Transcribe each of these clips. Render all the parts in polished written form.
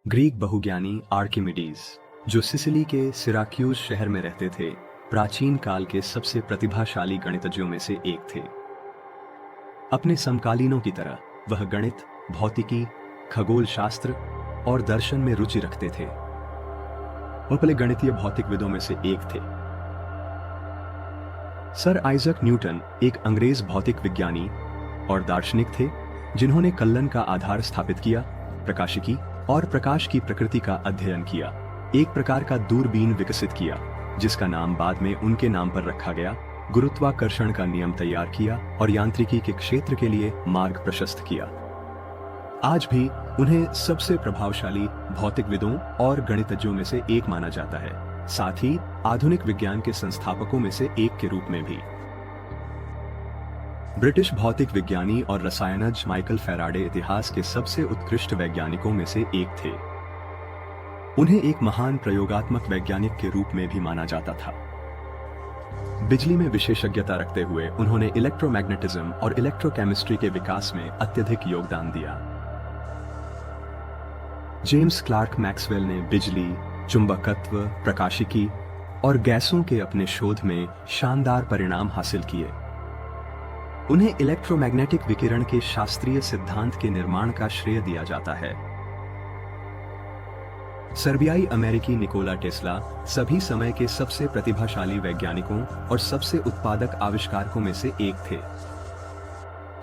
Greek बहुज्ञानी Archimedes, जो Sicily के Syracuse शहर में रहते थे, प्राचीन काल के सबसे प्रतिभाशाली गणितज्ञों में से एक थे। अपने समकालीनों की तरह वह गणित, भौतिकी, खगोल शास्त्र और दर्शन में रुचि रखते थे। वह पहले गणितीय भौतिकविदों में से एक थे। सर आइजक न्यूटन एक अंग्रेज भौतिक विज्ञानी और दार्शनिक थे, जिन्होंने कलन का आधार स्थापित किया, प्रकाशिकी और प्रकाश की प्रकृति का अध्ययन किया, एक प्रकार का दूरबीन विकसित किया जिसका नाम बाद में उनके नाम पर रखा गया, गुरुत्वाकर्षण का नियम तैयार किया और यांत्रिकी के क्षेत्र के लिए मार्ग प्रशस्त किया। आज भी उन्हें सबसे प्रभावशाली भौतिकविदों और गणितज्ञों में से एक माना जाता है, साथ ही आधुनिक विज्ञान के संस्थापकों में से एक के रूप में भी। ब्रिटिश भौतिक विज्ञानी और रसायनज्ञ माइकल फैराडे इतिहास के सबसे उत्कृष्ट वैज्ञानिकों में से एक थे। उन्हें एक महान प्रयोगात्मक वैज्ञानिक के रूप में भी माना जाता था। बिजली में विशेषज्ञता रखते हुए उन्होंने इलेक्ट्रोमैग्नेटिज्म और इलेक्ट्रोकेमिस्ट्री के विकास में अत्यधिक योगदान दिया। जेम्स क्लार्क मैक्सवेल ने बिजली, चुंबकत्व, प्रकाशिकी और गैसों के अपने शोध में शानदार परिणाम हासिल किए। उन्हें इलेक्ट्रोमैग्नेटिक विकिरण के शास्त्रीय सिद्धांत के निर्माण का श्रेय दिया जाता है। सर्बियाई अमेरिकी निकोला टेस्ला सभी समय के सबसे प्रतिभाशाली वैज्ञानिकों और सबसे उत्पादक आविष्कारकों में से एक थे।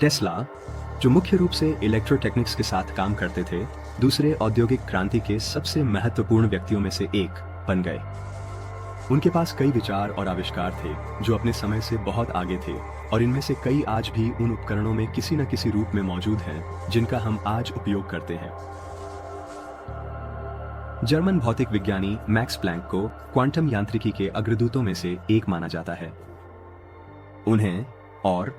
टेस्ला, जो मुख्य रूप से इलेक्ट्रोटेक्निक्स के साथ काम करते थे, दूसरे औद्योगिक क्रांति के सबसे महत्वपूर्ण व्यक्तियों में से एक बन गए। उनके पास कई विचार और आविष्कार थे जो अपने समय से बहुत आगे थे, और इनमें से कई आज भी उन उपकरणों में किसी न किसी रूप में मौजूद हैं जिनका हम आज उपयोग करते हैं। जर्मन भौतिक विज्ञानी मैक्स प्लैंक को क्वांटम यांत्रिकी के अग्रदूतों में से एक माना जाता है। उन्हें और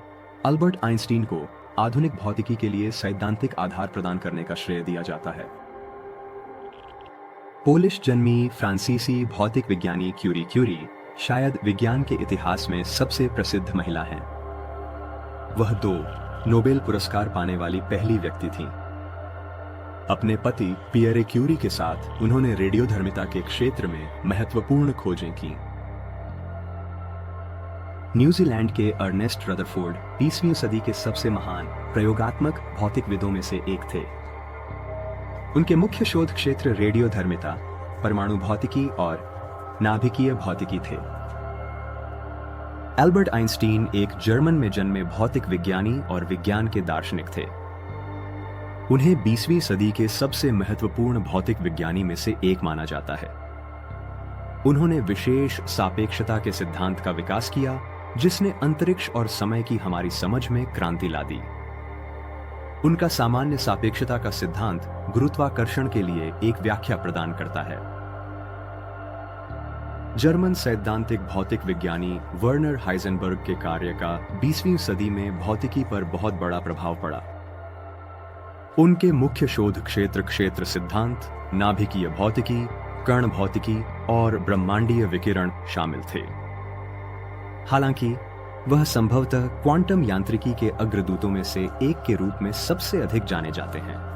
अल्बर्ट आइंस्टीन को आधुनिक भौतिकी के लिए सैद्धांतिक आधार प्रदान करने का श्रेय दिया जाता है। पोलिश जन्मी फ्रांसीसी भौतिक विज्ञानी क्यूरी शायद विज्ञान के इतिहास में सबसे प्रसिद्ध महिला हैं। वह 2 नोबेल पुरस्कार पाने वाली पहली व्यक्ति थीं। अपने पति पियरे क्यूरी के साथ उन्होंने रेडियोधर्मिता के क्षेत्र में महत्वपूर्ण खोजें की। न्यूजीलैंड के अर्नेस्ट रदरफोर्ड 20वीं सदी के सबसे महान प्रयोगात्मक भौतिकविदों में से एक थे। उनके मुख्य शोध क्षेत्र रेडियोधर्मिता, परमाणु भौतिकी और नाभिकीय भौतिकी थे। एल्बर्ट आइंस्टीन एक जर्मन में जन्मे भौतिक विज्ञानी और विज्ञान के दार्शनिक थे। उन्हें 20वीं सदी के सबसे महत्वपूर्ण भौतिक विज्ञानी में से एक माना जाता है। उन्होंने विशेष सापेक्षता के सिद्धांत का विकास किया, जिसने अंतरिक्ष और समय की हमारी समझ में क्रांति ला दी। उनका सामान्य सापेक्षता का सिद्धांत गुरुत्वाकर्षण के लिए एक व्याख्या प्रदान करता है। जर्मन सैद्धांतिक भौतिक विज्ञानी वर्नर हाइजेनबर्ग के कार्य का 20वीं सदी में भौतिकी पर बहुत बड़ा प्रभाव पड़ा। उनके मुख्य शोध क्षेत्र सिद्धांत, नाभिकीय भौतिकी, कण भौतिकी और ब्रह्मांडीय विकिरण शामिल थे। हालांकि वह संभवतः क्वांटम यांत्रिकी के अग्रदूतों में से एक के रूप में सबसे अधिक जाने जाते हैं।